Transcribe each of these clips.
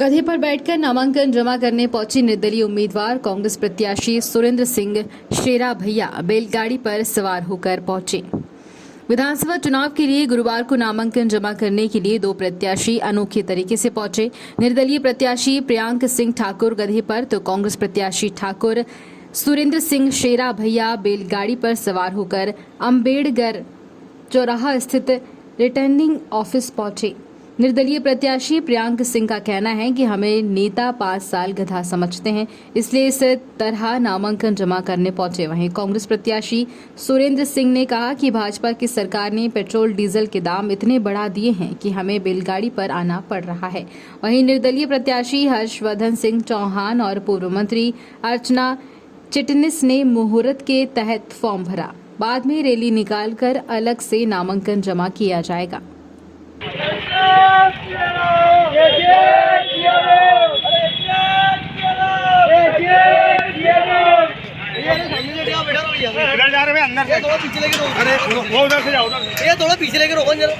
गधे पर बैठकर नामांकन जमा करने पहुंची निर्दलीय उम्मीदवार कांग्रेस प्रत्याशी सुरेंद्र सिंह शेरा भैया बैलगाड़ी पर सवार होकर पहुंचे। विधानसभा चुनाव के लिए गुरुवार को नामांकन जमा करने के लिए दो प्रत्याशी अनोखे तरीके से पहुंचे। निर्दलीय प्रत्याशी प्रियांक सिंह ठाकुर गधे पर तो कांग्रेस प्रत्याशी ठाकुर सुरेंद्र सिंह शेरा भैया बैलगाड़ी पर सवार होकर अम्बेडकर चौराहा स्थित रिटर्निंग ऑफिस पहुंचे। निर्दलीय प्रत्याशी प्रियांक सिंह का कहना है कि हमें नेता 5 साल गधा समझते हैं, इसलिए इस तरह नामांकन जमा करने पहुंचे। वहीं कांग्रेस प्रत्याशी सुरेंद्र सिंह ने कहा कि भाजपा की सरकार ने पेट्रोल डीजल के दाम इतने बढ़ा दिए हैं कि हमें बैलगाड़ी पर आना पड़ रहा है। वहीं निर्दलीय प्रत्याशी हर्षवर्धन सिंह चौहान और पूर्व मंत्री अर्चना चिटनिस ने मुहूर्त के तहत फॉर्म भरा। बाद में रैली निकालकर अलग से नामांकन जमा किया जाएगा। इधर जा रहे हैं अंदर से थोड़ा पीछे लेके रोको। अरे वो उधर से जाओ, उधर ये थोड़ा पीछे लेके रोको जरा।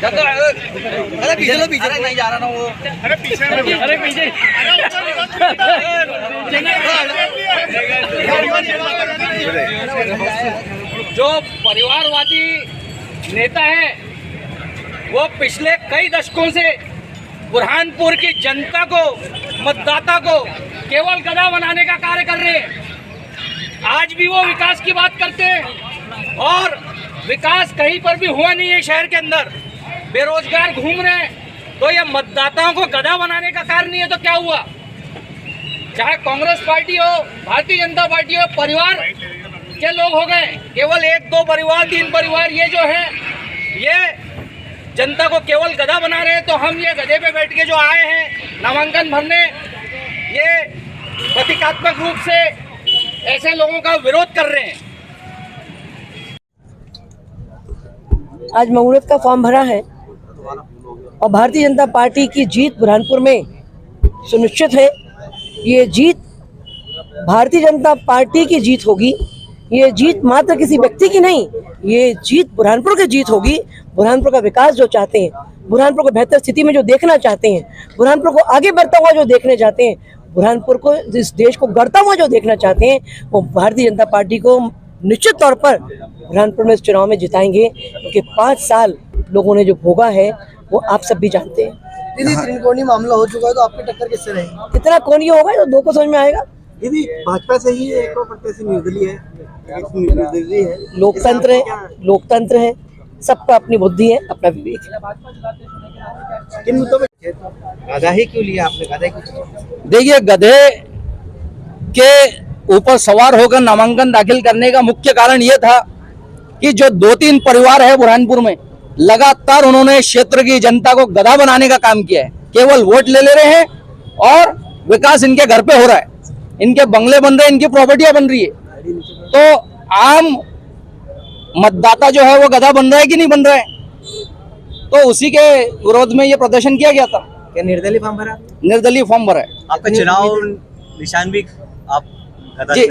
अरे पीछे लो, पीछे नहीं जा रहा ना वो। अरे पीछे अरे पीछे जो परिवारवादी नेता है वो पिछले कई दशकों से बुरहानपुर की जनता को, मतदाता को केवल गधा बनाने का कार्य कर रहे हैं। आज भी वो विकास की बात करते हैं और विकास कहीं पर भी हुआ नहीं है। शहर के अंदर बेरोजगार घूम रहे हैं, तो ये मतदाताओं को गधा बनाने का कार्य नहीं है तो क्या हुआ? चाहे कांग्रेस पार्टी हो, भारतीय जनता पार्टी हो, परिवार के लोग हो गए, केवल 1-2 परिवार, 3 परिवार ये जो है ये जनता को केवल गधा बना रहे हैं। तो हम ये गधे पे बैठ के जो आए हैं नामांकन भरने, ये प्रतीकात्मक रूप से ऐसे लोगों का विरोध कर रहे हैं। आज मुहूर्त का फॉर्म भरा है और भारतीय जनता पार्टी की जीत बुरहानपुर में सुनिश्चित है। ये जीत भारतीय जनता पार्टी की जीत होगी। ये जीत मात्र किसी व्यक्ति की नहीं, ये जीत बुरहानपुर की जीत होगी। बुरहानपुर का विकास जो चाहते हैं, बुरहानपुर को बेहतर स्थिति में जो देखना चाहते हैं, बुरहानपुर को आगे बढ़ता हुआ जो देखने चाहते हैं, बुरहानपुर को, इस देश को गढ़ता हुआ जो देखना चाहते हैं, वो भारतीय जनता पार्टी को निश्चित तौर पर बुरहानपुर में इस चुनाव में जिताएंगे। क्योंकि 5 साल लोगों ने जो भोगा है वो आप सब भी जानते हैं। दीदी त्रिकोणीय मामला हो चुका है, तो आपकी टक्कर किससे रहेगी? कितना कोणीय होगा तो 2 को समझ में आएगा। दीदी भाजपा से ही एक प्रत्याशी निर्दलीय है, लोकतंत्र है, सबका अपनी बुद्धि है, अपना विवेक है। किन मुद्दों में गधा ही क्यों लिया आपने? गधे क्यों? देखिए, गधे के ऊपर सवार होकर नामांकन दाखिल करने का मुख्य कारण ये था कि जो 2-3 परिवार है बुरहानपुर में, लगातार उन्होंने क्षेत्र की जनता को गधा बनाने का काम किया है। केवल वोट ले रहे हैं और विकास इनके घर पे हो रहा है, इनके बंगले बन रहे हैं, इनकी प्रॉपर्टियां बन रही है। तो आम मतदाता जो है वो गधा बन रहा है कि नहीं बन रहा है? तो उसी के विरोध में ये प्रदर्शन किया गया था। क्या निर्दलीय फॉर्म भरा? निर्दलीय फॉर्म भरा है। आपका चुनाव निशान भी आप गधा जी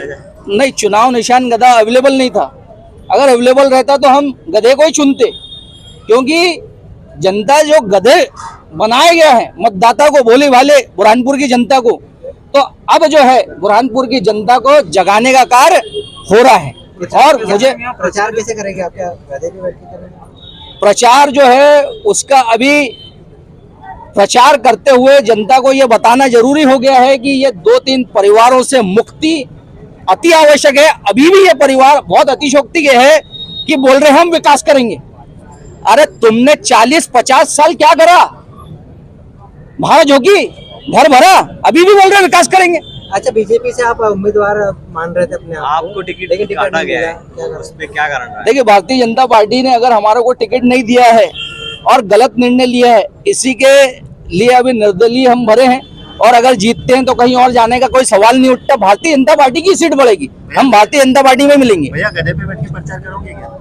नहीं, चुनाव निशान गधा अवेलेबल नहीं था। अगर अवेलेबल रहता तो हम गधे को ही चुनते, क्योंकि जनता जो गधे बनाया गया है मतदाता को, भोले भाले बुरहानपुर की जनता को, तो अब जो है बुरहानपुर की जनता को जगाने का कार्य हो रहा है। और मुझे प्रचार कैसे करेंगे आप? क्या गधे पे बैठ के करेंगे? प्रचार जो है उसका अभी प्रचार करते हुए जनता को ये बताना जरूरी हो गया है कि ये 2-3 परिवारों से मुक्ति अति आवश्यक है। अभी भी ये परिवार बहुत अतिशोक्ति के है कि बोल रहे हम विकास करेंगे। अरे तुमने 40-50 साल क्या करा? भारत होगी घर भरा, अभी भी बोल रहे विकास करेंगे। अच्छा, बीजेपी से आप उम्मीदवार मान रहे थे अपने आपको टिकट काटा गया है, उसमें क्या कारण रहा है? देखिए, भारतीय जनता पार्टी ने अगर हमारे को टिकट नहीं दिया है और गलत निर्णय लिया है, इसी के लिए अभी निर्दलीय हम भरे हैं। और अगर जीतते हैं तो कहीं और जाने का कोई सवाल नहीं उठता। भारतीय जनता पार्टी की सीट बढ़ेगी, हम भारतीय जनता पार्टी में मिलेंगे। भैया गधे पे बैठ के प्रचार करोगे क्या?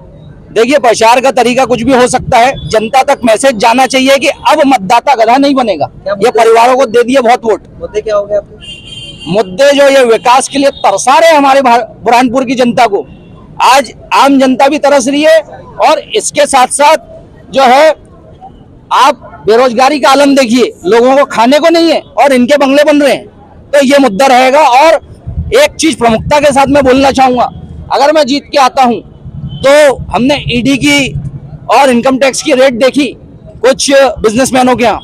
देखिए, प्रचार का तरीका कुछ भी हो सकता है। जनता तक मैसेज जाना चाहिए कि अब मतदाता गधा नहीं बनेगा। ये परिवारों को दे दिए बहुत वोट। मुद्दे क्या हो गए आपके? मुद्दे जो ये विकास के लिए तरसा रहे हमारे बुरहानपुर की जनता को, आज आम जनता भी तरस रही है। और इसके साथ साथ जो है आप बेरोजगारी का आलम देखिए, लोगों को खाने को नहीं है और इनके बंगले बन रहे हैं। तो ये मुद्दा रहेगा। और एक चीज प्रमुखता के साथ मैं बोलना चाहूंगा, अगर मैं जीत के आता हूं तो हमने ईडी की और इनकम टैक्स की रेड देखी कुछ बिजनेसमैनों के यहाँ,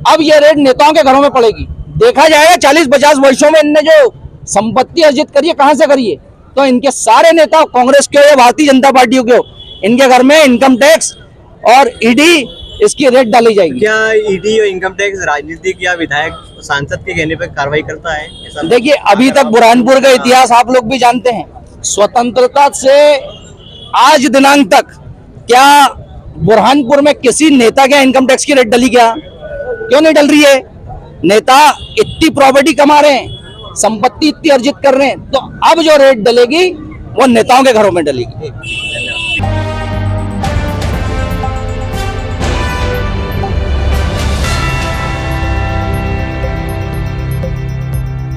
अब ये रेड नेताओं के घरों में पड़ेगी। देखा जाएगा 40-50 वर्षों में इनने जो संपत्ति अर्जित करी है कहां से करी है, तो इनके सारे नेता कांग्रेस के हो या भारतीय जनता पार्टी के हो, इनके घर में इनकम टैक्स और ईडी इसकी रेड डाली जाएगी। क्या ईडी और इनकम टैक्स राजनीतिक या विधायक सांसद के कहने पर कार्रवाई करता है? देखिए, अभी तक बुरहानपुर का इतिहास आप लोग भी जानते हैं। स्वतंत्रता से आज दिनांक तक क्या बुरहानपुर में किसी नेता के इनकम टैक्स की रेट डली? क्या क्यों नहीं डल रही है? नेता इतनी प्रॉपर्टी कमा रहे हैं, संपत्ति इतनी अर्जित कर रहे हैं, तो अब जो रेट डलेगी वो नेताओं के घरों में डलेगी।